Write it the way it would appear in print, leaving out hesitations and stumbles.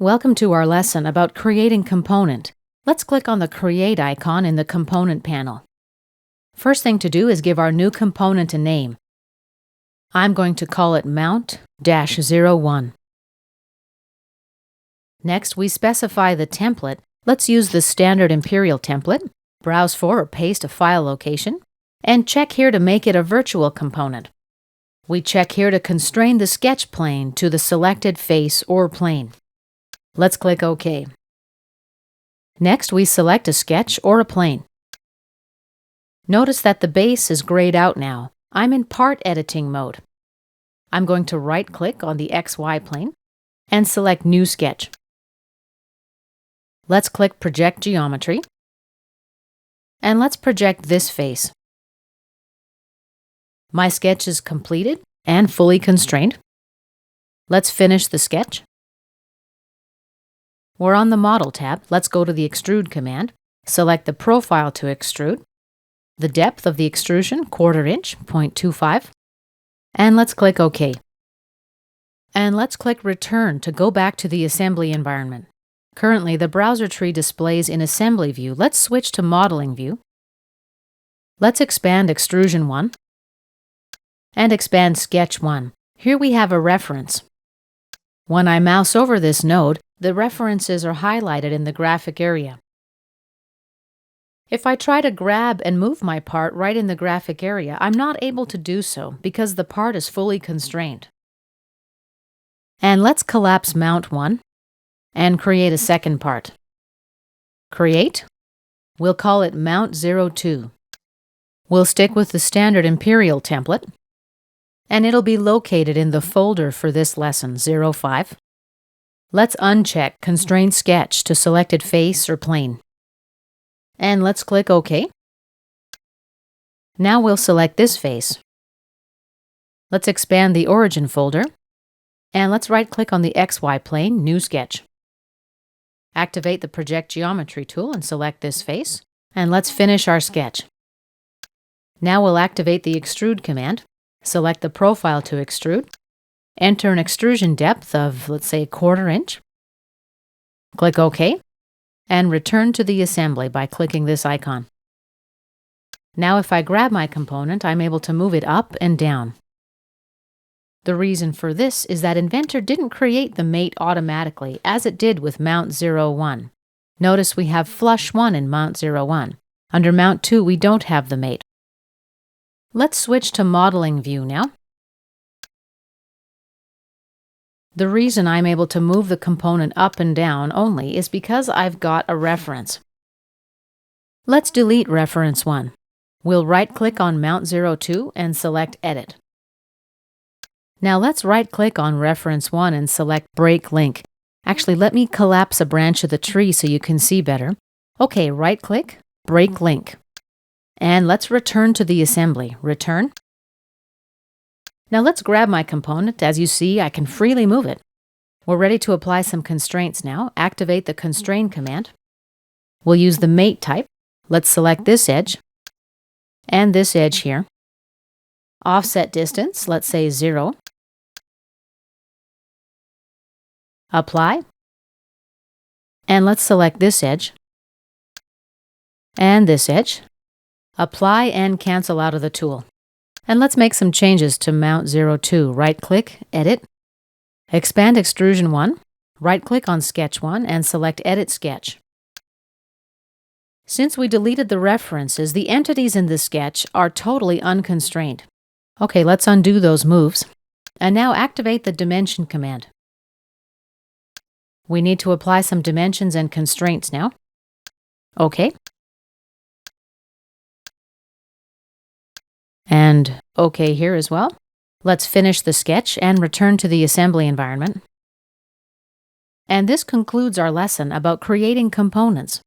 Welcome to our lesson about creating component. Let's click on the Create icon in the Component panel. First thing to do is give our new component a name. I'm going to call it Mount-01. Next, we specify the template. Let's use the standard Imperial template, browse for or paste a file location, and check here to make it a virtual component. We check here to constrain the sketch plane to the selected face or plane. Let's click OK. Next, we select a sketch or a plane. Notice that the base is grayed out now. I'm in part editing mode. I'm going to right-click on the XY plane and select New Sketch. Let's click Project Geometry, and let's project this face. My sketch is completed and fully constrained. Let's finish the sketch. We're on the Model tab. Let's go to the Extrude command, select the profile to extrude, the depth of the extrusion, 1/4 inch, 0.25, and let's click OK. And let's click Return to go back to the assembly environment. Currently, the browser tree displays in Assembly View. Let's switch to Modeling View. Let's expand Extrusion 1 and expand Sketch 1. Here we have a reference. When I mouse over this node, the references are highlighted in the graphic area. If I try to grab and move my part right in the graphic area, I'm not able to do so because the part is fully constrained. And let's collapse Mount 1 and create a second part. Create. We'll call it Mount-02. We'll stick with the standard Imperial template, and it'll be located in the folder for this lesson, 05. Let's uncheck Constrain Sketch to selected face or plane. And let's click OK. Now we'll select this face. Let's expand the Origin folder, and let's right-click on the XY plane, New Sketch. Activate the Project Geometry tool and select this face, and let's finish our sketch. Now we'll activate the Extrude command, select the profile to extrude, enter an extrusion depth of, let's say, 1/4 inch. Click OK, and return to the assembly by clicking this icon. Now if I grab my component, I'm able to move it up and down. The reason for this is that Inventor didn't create the mate automatically, as it did with Mount-01. Notice we have Flush 1 in Mount-01. Under Mount 2, we don't have the mate. Let's switch to Modeling View now. The reason I'm able to move the component up and down only is because I've got a reference. Let's delete Reference 1. We'll right-click on Mount-02 and select Edit. Now let's right-click on Reference 1 and select Break Link. Actually, let me collapse a branch of the tree so you can see better. Okay, right-click, Break Link. And let's return to the assembly. Return. Now let's grab my component. As you see, I can freely move it. We're ready to apply some constraints now. Activate the Constrain command. We'll use the Mate type. Let's select this edge and this edge here. Offset distance, let's say 0. Apply. And let's select this edge and this edge. Apply and cancel out of the tool. And let's make some changes to Mount-02. Right-click, Edit. Expand Extrusion 1. Right-click on Sketch 1 and select Edit Sketch. Since we deleted the references, the entities in the sketch are totally unconstrained. Okay, let's undo those moves. And now activate the Dimension command. We need to apply some dimensions and constraints now. Okay. And OK here as well. Let's finish the sketch and return to the assembly environment. And this concludes our lesson about creating components.